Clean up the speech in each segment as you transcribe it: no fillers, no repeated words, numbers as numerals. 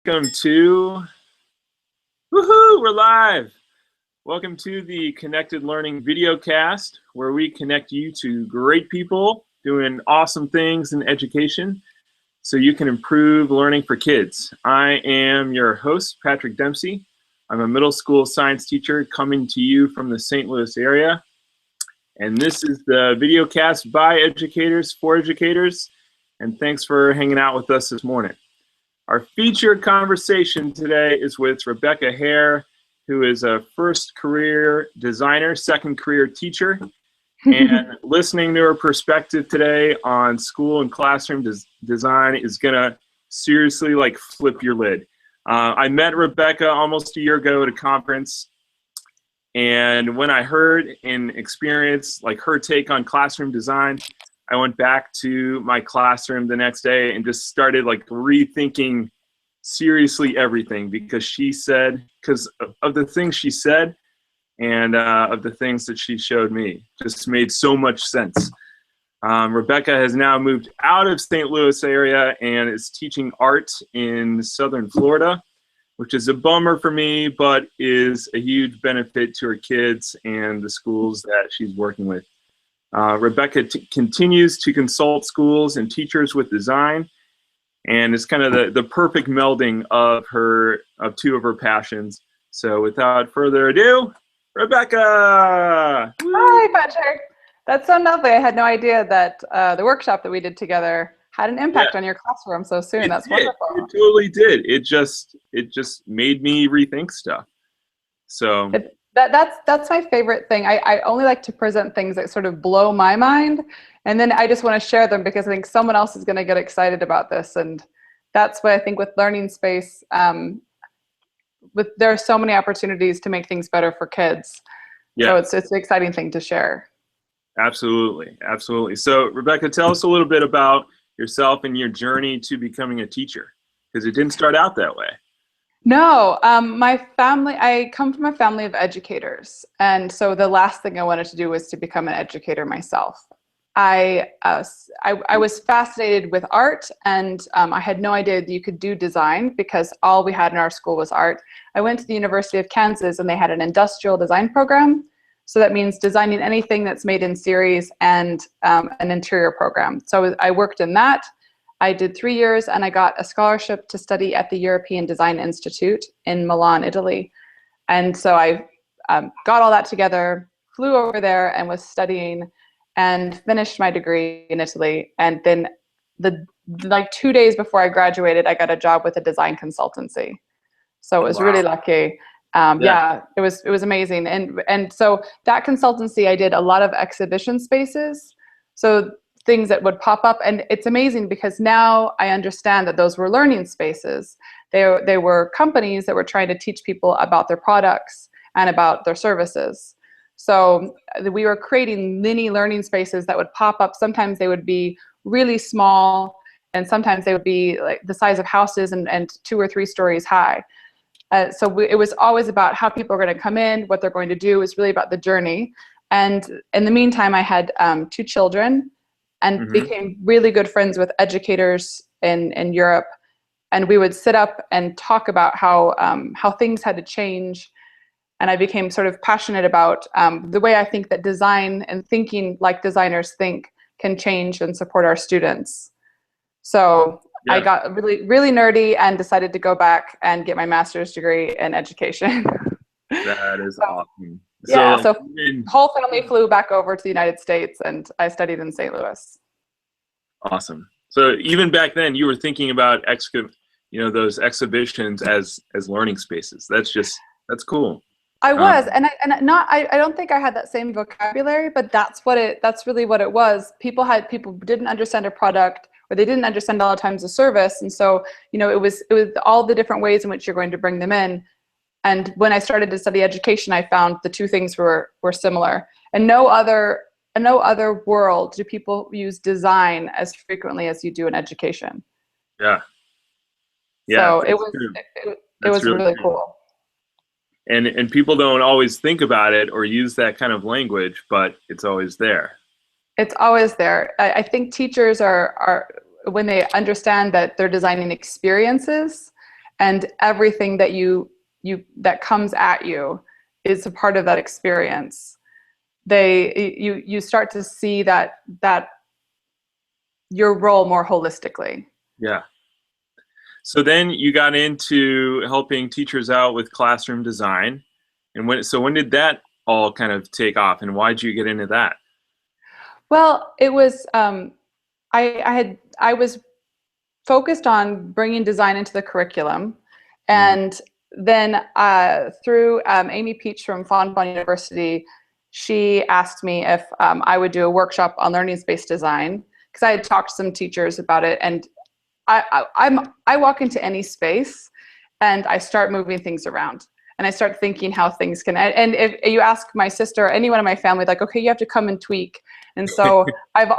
Welcome to, woohoo, we're live. Welcome to the Connected Learning video cast, where we connect you to great people doing awesome things in education so you can improve learning for kids. I am your host, Patrick Dempsey. I'm a middle school science teacher coming to you from the St. Louis area. And this is the video cast by educators for educators. And thanks for hanging out with us this morning. Our featured conversation today is with Rebecca Hare, who is a first career designer, second career teacher, and listening to her perspective today on school and classroom design is gonna seriously like flip your lid. I met Rebecca almost a year ago at a conference, and when I heard and experienced like her take on classroom design, I went back to my classroom the next day and just started like rethinking seriously everything, because of the things she said and of the things that she showed me just made so much sense. Rebecca has now moved out of St. Louis area and is teaching art in Southern Florida, which is a bummer for me, but is a huge benefit to her kids and the schools that she's working with. Rebecca continues to consult schools and teachers with design, and it's kind of the perfect melding of two of her passions. So without further ado, Rebecca! Hi, Patrick. That's so lovely. I had no idea that the workshop that we did together had an impact on your classroom so soon. That's wonderful. It totally did. It just made me rethink stuff. So. That's my favorite thing. I only like to present things that sort of blow my mind, and then I just want to share them because I think someone else is going to get excited about this. And that's what I think with Learning Space, there are so many opportunities to make things better for kids. Yeah. So it's an exciting thing to share. Absolutely, absolutely. So Rebecca, tell us a little bit about yourself and your journey to becoming a teacher, because it didn't start out that way. No, I come from a family of educators. And so the last thing I wanted to do was to become an educator myself. I was fascinated with art, and I had no idea that you could do design because all we had in our school was art. I went to the University of Kansas and they had an industrial design program. So that means designing anything that's made in series, and an interior program. So I worked in that. I did 3 years and I got a scholarship to study at the European Design Institute in Milan, Italy. And so I got all that together, flew over there and was studying and finished my degree in Italy. And then like 2 days before I graduated, I got a job with a design consultancy. So it was really lucky. Yeah, it was amazing. And so that consultancy, I did a lot of exhibition spaces. So things that would pop up, and it's amazing because now I understand that those were learning spaces. They were companies that were trying to teach people about their products and about their services. So we were creating mini learning spaces that would pop up. Sometimes they would be really small, and sometimes they would be like the size of houses and 2 or 3 stories high. So it was always about how people are going to come in, what they're going to do. It was really about the journey. And in the meantime, I had 2 children, and became really good friends with educators in Europe. And we would sit up and talk about how things had to change. And I became sort of passionate about the way I think that design and thinking like designers think can change and support our students. So I got really, really nerdy and decided to go back and get my master's degree in education. That is awesome. Yeah, so whole family flew back over to the United States, and I studied in St. Louis. Awesome. So even back then, you were thinking about those exhibitions as learning spaces. That's cool. I was, and I don't think I had that same vocabulary, but that's really what it was. People didn't understand a product, or they didn't understand all the times a service, and so it was all the different ways in which you're going to bring them in. And when I started to study education, I found the 2 things were similar. And no other world do people use design as frequently as you do in education. Yeah. So it was really cool. And people don't always think about it or use that kind of language, but it's always there. It's always there. I think teachers are when they understand that they're designing experiences and everything that that comes at you is a part of that experience. You start to see that your role more holistically. Yeah. So then you got into helping teachers out with classroom design. And when did that all kind of take off, and why did you get into that? Well, it was I was focused on bringing design into the curriculum, and then through Amy Peach from Fontbonne University, she asked me if I would do a workshop on learning space design, because I had talked to some teachers about it, and I walk into any space and I start moving things around. And I start thinking how things can, and if you ask my sister or anyone in my family, like, okay, you have to come and tweak. And so I've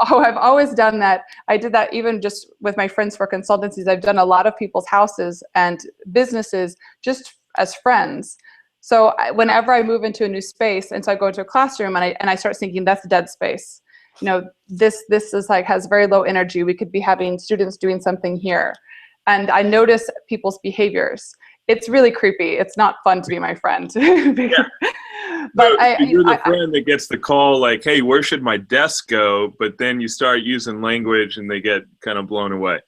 always done that. I did that even just with my friends for consultancies. I've done a lot of people's houses and businesses just as friends. So whenever I move into a new space, and so I go into a classroom and I start thinking, that's dead space. You know, this is like, has very low energy. We could be having students doing something here. And I notice people's behaviors. It's really creepy. It's not fun to be my friend. Yeah. But you're the friend that gets the call like, hey, where should my desk go? But then you start using language and they get kind of blown away.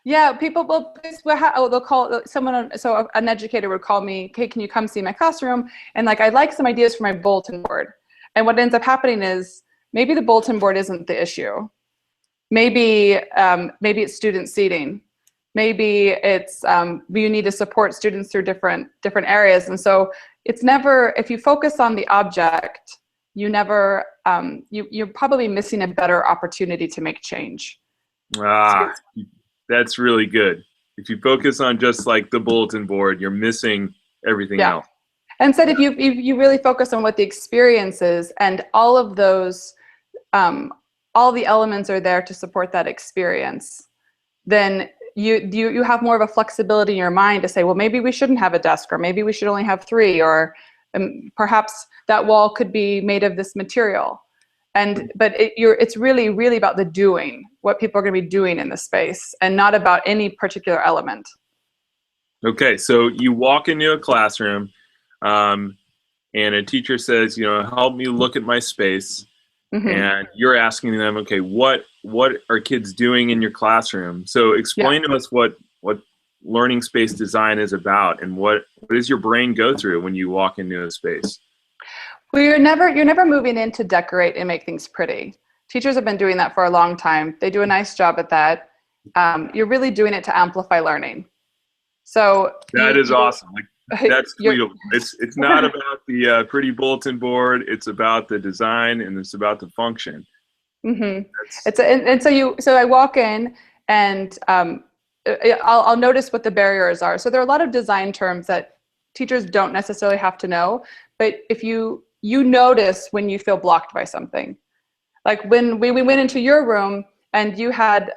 Yeah, people will, they'll call someone, so an educator would call me, hey, can you come see my classroom? And like, I'd like some ideas for my bulletin board. And what ends up happening is maybe the bulletin board isn't the issue. Maybe it's student seating. Maybe it's you need to support students through different areas. And so it's never, if you focus on the object, you never, you're probably missing a better opportunity to make change. That's really good. If you focus on just like the bulletin board, you're missing everything else. And instead, if you really focus on what the experience is, and all of those, all the elements are there to support that experience, then you have more of a flexibility in your mind to say, well, maybe we shouldn't have a desk, or maybe we should only have 3, or perhaps that wall could be made of this material. But it's really, really about the doing, what people are going to be doing in the space, and not about any particular element. Okay, so you walk into a classroom, and a teacher says, help me look at my space. Mm-hmm. And you're asking them, okay, what are kids doing in your classroom? So explain to us what learning space design is about, and what does your brain go through when you walk into a space? Well, you're never moving in to decorate and make things pretty. Teachers have been doing that for a long time. They do a nice job at that. You're really doing it to amplify learning. So that is awesome. That's cool. It's not about the pretty bulletin board. It's about the design, and it's about the function. Mm-hmm. So I walk in, and I'll notice what the barriers are. So there are a lot of design terms that teachers don't necessarily have to know, but if you notice when you feel blocked by something. Like when we went into your room and you had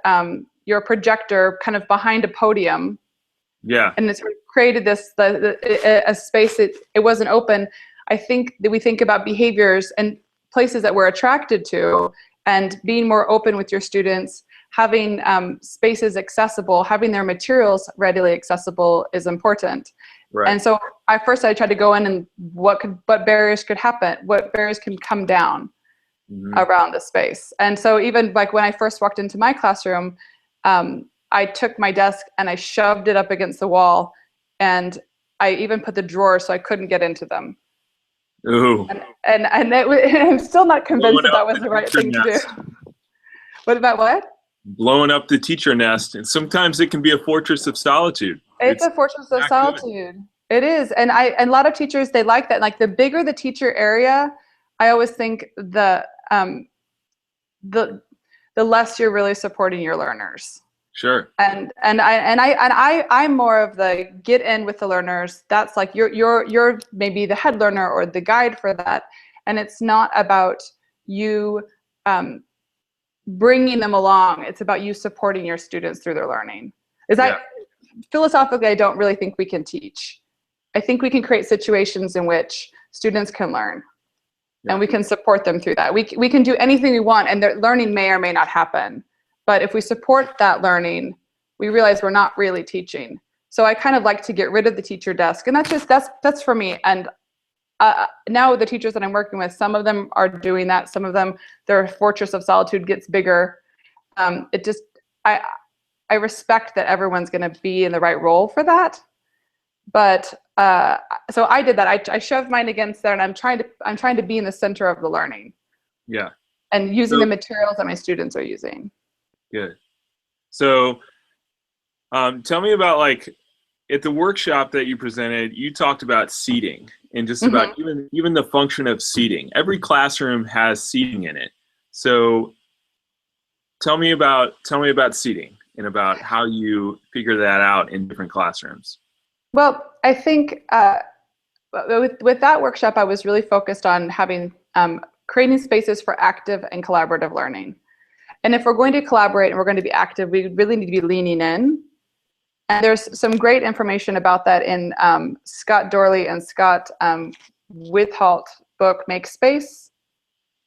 your projector kind of behind a podium. Yeah. And it's created this a space that it wasn't open. I think that we think about behaviors and places that we're attracted to, and being more open with your students, having spaces accessible, having their materials readily accessible is important. Right. And so I tried to go in and what barriers could happen, what barriers can come down around the space. And so even like when I first walked into my classroom, I took my desk and I shoved it up against the wall, and I even put the drawers so I couldn't get into them. Ooh. And I'm still not convinced that was the right thing to do. What about what? Blowing up the teacher nest, and sometimes it can be a fortress of solitude. It's a fortress of solitude. Good. It is, and a lot of teachers, they like that. Like the bigger the teacher area, I always think the less you're really supporting your learners. Sure. And I'm more of the get in with the learners. That's like you're maybe the head learner or the guide for that, and it's not about you bringing them along. It's about you supporting your students through their learning. Philosophically, I don't really think we can teach. I think we can create situations in which students can learn, and we can support them through that. We can do anything we want, and their learning may or may not happen. But if we support that learning, we realize we're not really teaching. So I kind of like to get rid of the teacher desk, and that's for me. And now the teachers that I'm working with, some of them are doing that. Some of them, their fortress of solitude gets bigger. It just, I respect that everyone's going to be in the right role for that. But so I did that. I shoved mine against there, and I'm trying to be in the center of the learning. Yeah. And using the materials that my students are using. Good. So tell me about, like, at the workshop that you presented, you talked about seating and just about even the function of seating. Every classroom has seating in it. So tell me about seating and about how you figure that out in different classrooms. Well, I think with that workshop, I was really focused on having creating spaces for active and collaborative learning. And if we're going to collaborate and we're going to be active, we really need to be leaning in. And there's some great information about that in Scott Dorley and Scott Withalt book, Make Space.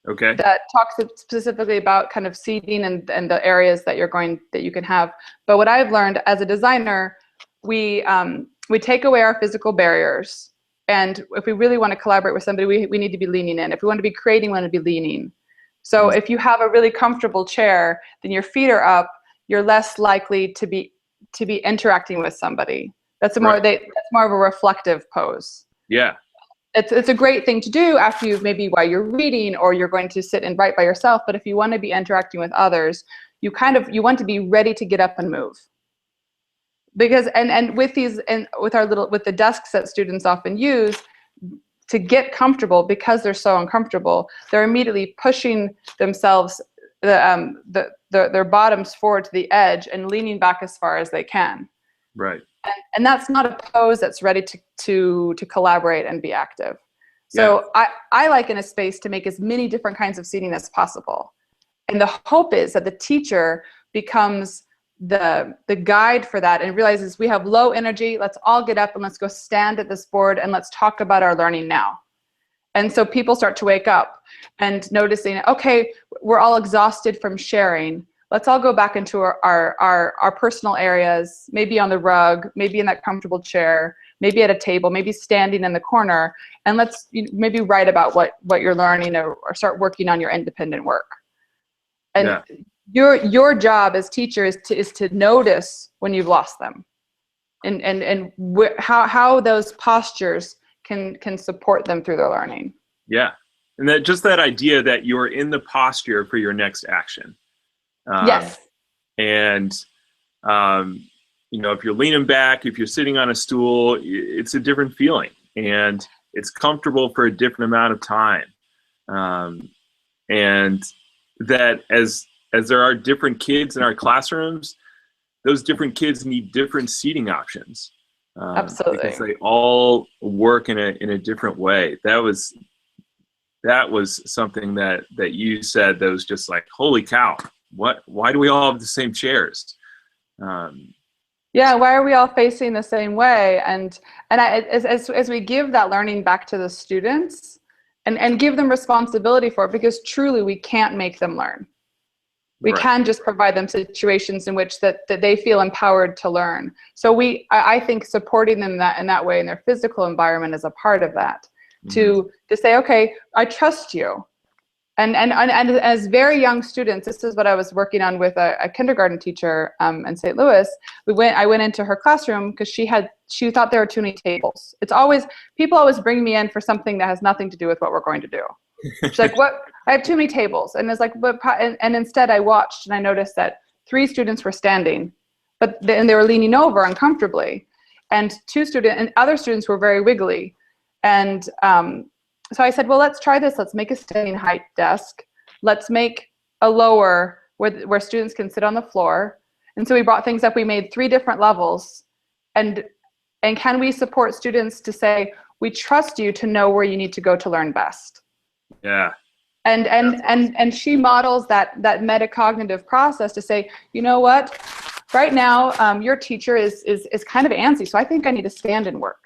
Okay. That talks specifically about kind of seating and the areas that you can have. But what I've learned as a designer, we take away our physical barriers. And if we really want to collaborate with somebody, we need to be leaning in. If we want to be creating, we want to be leaning. So if you have a really comfortable chair, then your feet are up, you're less likely to be interacting with somebody. That's more of a reflective pose. Yeah. It's a great thing to do after while you're reading or you're going to sit and write by yourself. But if you want to be interacting with others, you want to be ready to get up and move. Because and with the desks that students often use to get comfortable, because they're so uncomfortable, they're immediately pushing themselves their bottoms forward to the edge and leaning back as far as they can. Right. And that's not a pose that's ready to collaborate and be active. So I like in a space to make as many different kinds of seating as possible. And the hope is that the teacher becomes the guide for that and realizes we have low energy, let's all get up and let's go stand at this board and let's talk about our learning now. And so people start to wake up and noticing, okay, we're all exhausted from sharing. Let's all go back into our personal areas, maybe on the rug, maybe in that comfortable chair, maybe at a table, maybe standing in the corner, and let's maybe write about what you're learning or start working on your independent work. And your job as teacher is to notice when you've lost them, and how those postures can support them through their learning. Yeah, and that idea that you're in the posture for your next action. Yes. And if you're leaning back, if you're sitting on a stool, it's a different feeling, and it's comfortable for a different amount of time. And that as there are different kids in our classrooms, those different kids need different seating options. Absolutely. Because they all work in a different way. That was something that you said that was just like, holy cow, why do we all have the same chairs? Yeah, why are we all facing the same way? And as we give that learning back to the students and give them responsibility for it, because truly we can't make them learn. We can just provide them situations in which that they feel empowered to learn. So I think supporting them in that way in their physical environment is a part of that. To say, okay, I trust you. And as very young students, this is what I was working on with a kindergarten teacher in St. Louis. I went into her classroom because she thought there were too many tables. People always bring me in for something that has nothing to do with what we're going to do. She's like, what? I have too many tables. And it's like, and instead I watched and I noticed that 3 students were standing, and they were leaning over uncomfortably. And other students were very wiggly. And so I said, well, let's try this. Let's make a standing height desk. Let's make a lower where students can sit on the floor. And so we brought things up. We made 3 different levels. And can we support students to say, we trust you to know where you need to go to learn best? Yeah. And she models that metacognitive process to say, you know what, right now your teacher is kind of antsy, so I think I need to stand and work.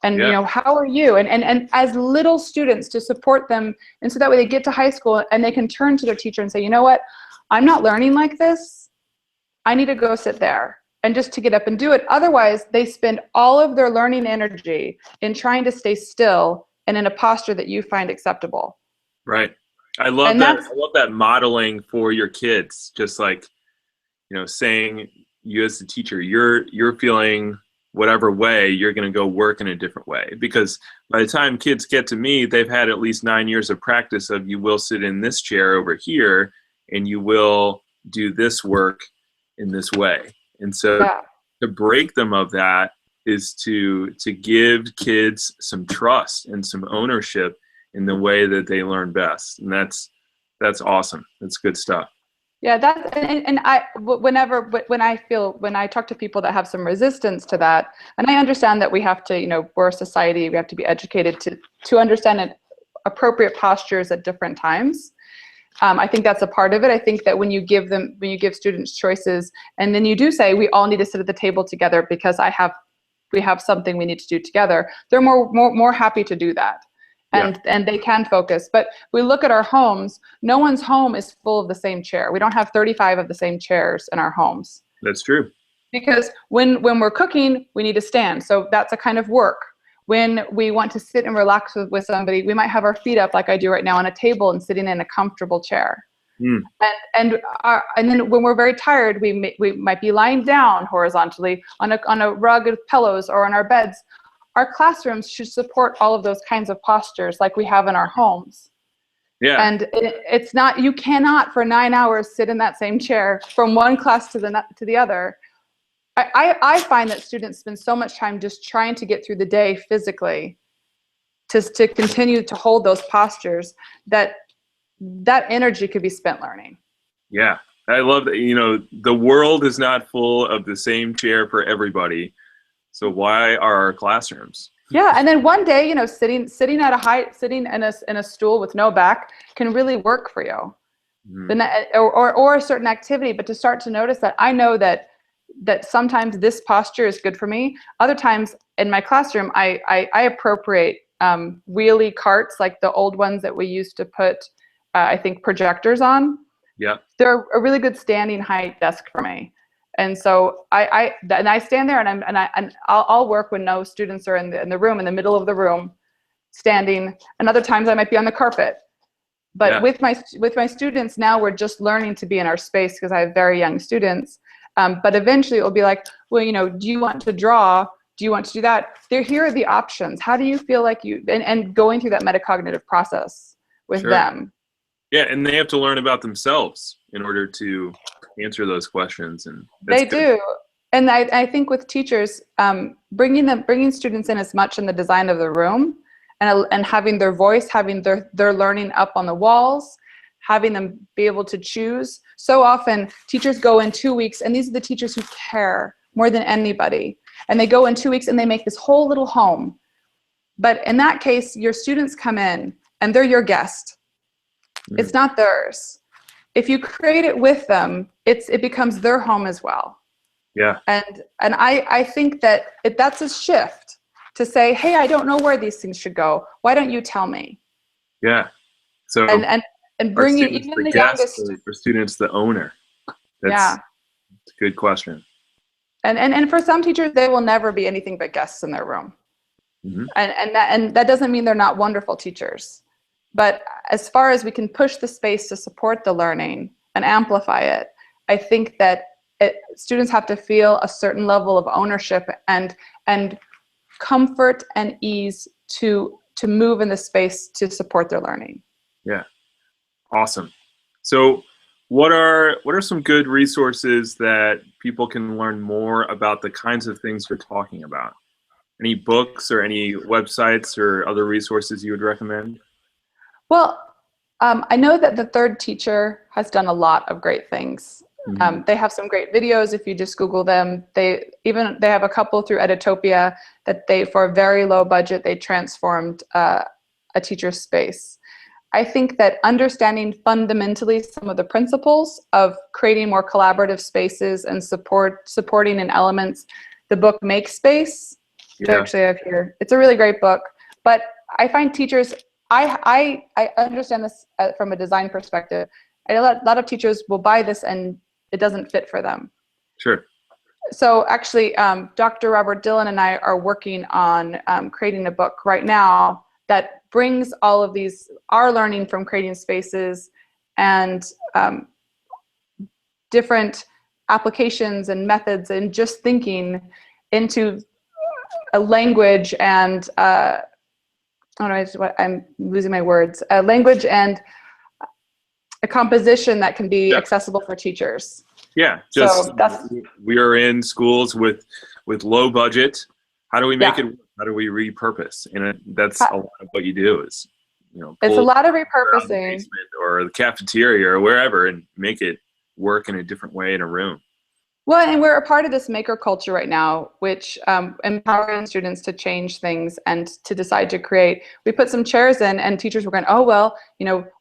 And how are you? And as little students to support them, and so that way they get to high school and they can turn to their teacher and say, you know what, I'm not learning like this. I need to go sit there. and just to get up and do it. Otherwise, they spend all of their learning energy in trying to stay still and in a posture that you find acceptable. Right. I love And that. that's, I love that modeling for your kids. Just like, saying, you as the teacher, you're feeling whatever way, you're going to go work in a different way. Because by the time kids get to me, they've had at least 9 years of practice of, you will sit in this chair over here and you will do this work in this way. And so yeah. to break them of that is to give kids some trust and some ownership in the way that they learn best. And that's awesome. That's good stuff. Yeah, that and when I talk to people that have some resistance to that, and I understand that we have to, we're a society, we have to be educated to understand appropriate postures at different times. I think that's a part of it. I think that when you give students choices, and then you do say, we all need to sit at the table together because we have something we need to do together, they're more happy to do that. And they can focus. But we look at our homes, no one's home is full of the same chair. We don't have 35 of the same chairs in our homes. That's true. Because when we're cooking, we need to stand. So that's a kind of work. When we want to sit and relax with somebody, we might have our feet up like I do right now on a table and sitting in a comfortable chair. Mm. And then when we're very tired, we might be lying down horizontally on a rug of pillows or on our beds. Our classrooms should support all of those kinds of postures like we have in our homes. Yeah. And it's not, you cannot for 9 hours sit in that same chair from one class to the other. I find that students spend so much time just trying to get through the day physically to continue to hold those postures that energy could be spent learning. Yeah. I love that, the world is not full of the same chair for everybody. So why are our classrooms? Yeah, and then one day, sitting at a height, sitting in a stool with no back can really work for you. Mm. Or a certain activity, but to start to notice that I know that sometimes this posture is good for me. Other times in my classroom, I appropriate wheelie carts like the old ones that we used to put, I think, projectors on. Yeah, they're a really good standing height desk for me. And so I stand there and I'll work when no students are in the room, in the middle of the room, standing. And other times I might be on the carpet. But with my students now, we're just learning to be in our space because I have very young students. But eventually it will be like, well, do you want to draw? Do you want to do that? Here are the options. How do you feel like and going through that metacognitive process with them. Yeah, and they have to learn about themselves in order to answer those questions. And they do. And I think with teachers, bringing students in as much in the design of the room and having their voice, having their learning up on the walls, having them be able to choose. So often teachers go in 2 weeks, and these are the teachers who care more than anybody. And they go in 2 weeks and they make this whole little home. But in that case, your students come in and they're your guest. Mm. It's not theirs. If you create it with them, it becomes their home as well. Yeah. And I think that that's a shift to say, hey, I don't know where these things should go. Why don't you tell me? Yeah. So and bringing even the youngest, for students, the owner. That's a good question. And for some teachers, they will never be anything but guests in their room. Mm-hmm. And that doesn't mean they're not wonderful teachers. But as far as we can push the space to support the learning and amplify it, I think that students have to feel a certain level of ownership and comfort and ease to move in the space to support their learning. Yeah, awesome. So what are some good resources that people can learn more about the kinds of things you're talking about? Any books or any websites or other resources you would recommend? Well, I know that the Third Teacher has done a lot of great things. Mm-hmm. They have some great videos if you just Google them. They have a couple through Editopia that for a very low budget, they transformed a teacher's space. I think that understanding fundamentally some of the principles of creating more collaborative spaces and supporting in elements, the book Make Space, which I actually have here. It's a really great book. But I find teachers, I understand this from a design perspective. A lot of teachers will buy this and it doesn't fit for them. Sure. So actually, Dr. Robert Dillon and I are working on creating a book right now that brings all of our learning from creating spaces and different applications and methods and just thinking into a language and I'm losing my words. A language and a composition that can be accessible for teachers. Yeah, so we are in schools with low budget. How do we make it work? How do we repurpose? And that's a lot of what you do is, it's a lot of repurposing, or the cafeteria or wherever, and make it work in a different way in a room. Well, and we're a part of this maker culture right now, which empowering students to change things and to decide to create. We put some chairs in, and teachers were going, oh, well,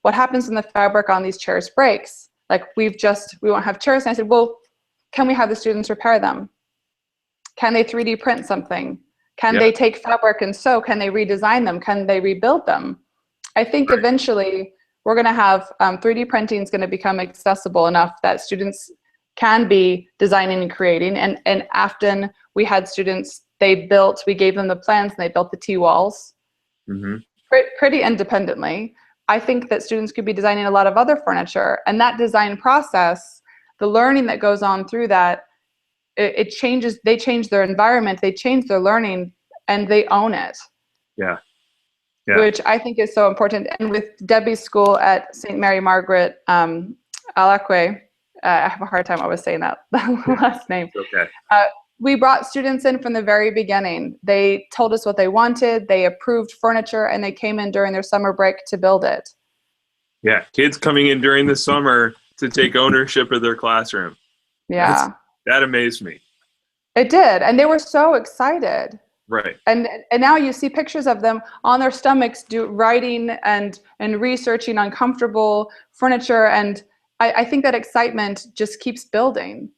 what happens when the fabric on these chairs breaks? Like, we won't have chairs. And I said, well, can we have the students repair them? Can they 3D print something? Can they take fabric and sew? Can they redesign them? Can they rebuild them? I think eventually we're going to have 3D printing is going to become accessible enough that students can be designing and creating. And often we had students, we gave them the plans and they built the T-walls pretty independently. I think that students could be designing a lot of other furniture, and that design process, the learning that goes on through that, it changes, they change their environment, they change their learning, and they own it. Yeah. Which I think is so important. And with Debbie's school at St. Mary Margaret Alaque, I have a hard time always saying that last name. Okay. We brought students in from the very beginning. They told us what they wanted, they approved furniture, and they came in during their summer break to build it. Yeah, kids coming in during the summer to take ownership of their classroom. Yeah. That amazed me. It did, and they were so excited. Right. And now you see pictures of them on their stomachs writing and researching uncomfortable furniture, and I think that excitement just keeps building.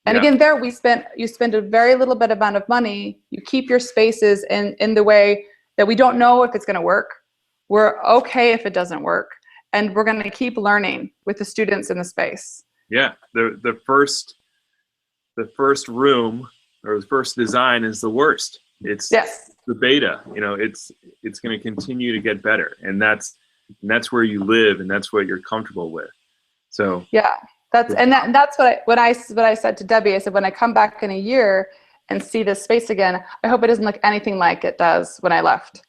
And again, there you spend a very little bit amount of money. You keep your spaces in the way that we don't know if it's going to work. We're okay if it doesn't work, and we're going to keep learning with the students in the space. Yeah, the first room or the first design is the worst. It's the beta. It's going to continue to get better, and that's where you live, and that's what you're comfortable with. So that's what I said to Debbie. I said, when I come back in a year and see this space again, I hope it doesn't look anything like it does when I left,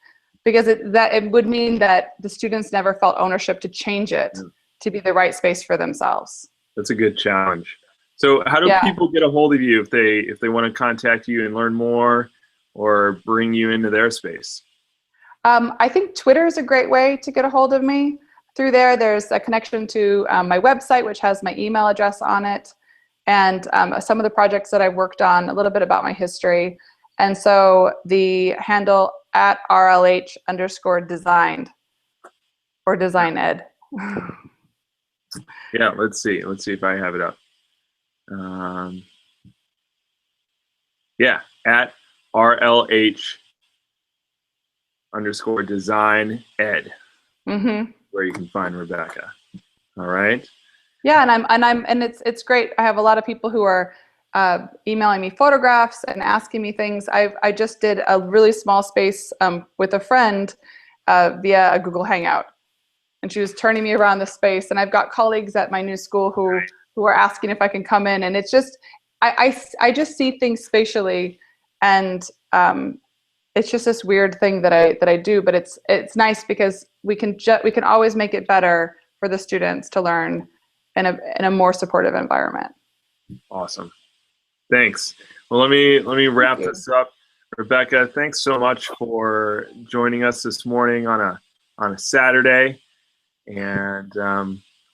because it would mean that the students never felt ownership to change it to be the right space for themselves. That's a good challenge. So how do people get a hold of you if they want to contact you and learn more or bring you into their space? I think Twitter is a great way to get a hold of me. Through there's a connection to my website, which has my email address on it, and some of the projects that I've worked on, a little bit about my history. And so the handle at RLH_designed or design ed. Yeah, let's see if I have it up. At RLH_design ed. Where you can find Rebecca. All right. Yeah, and it's great. I have a lot of people who are emailing me photographs and asking me things. I just did a really small space with a friend via a Google Hangout, and she was turning me around the space. And I've got colleagues at my new school who are asking if I can come in, and it's just I just see things spatially, and it's just this weird thing that I do, but it's nice because we can always make it better for the students to learn in a more supportive environment. Awesome. Thanks. Well, let me wrap this up. Rebecca, thanks so much for joining us this morning on a Saturday. And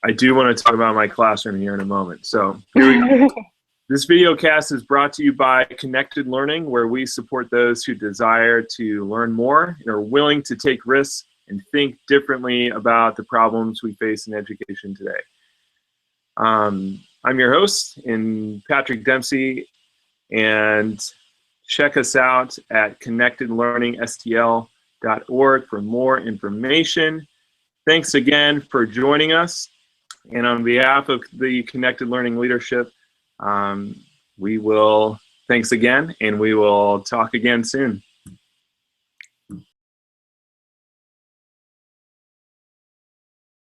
I do want to talk about my classroom here in a moment. So here we go. This video cast is brought to you by Connected Learning, where we support those who desire to learn more and are willing to take risks and think differently about the problems we face in education today. I'm your host, Patrick Dempsey, and check us out at connectedlearningstl.org for more information. Thanks again for joining us. And on behalf of the Connected Learning leadership, thanks again, and we will talk again soon.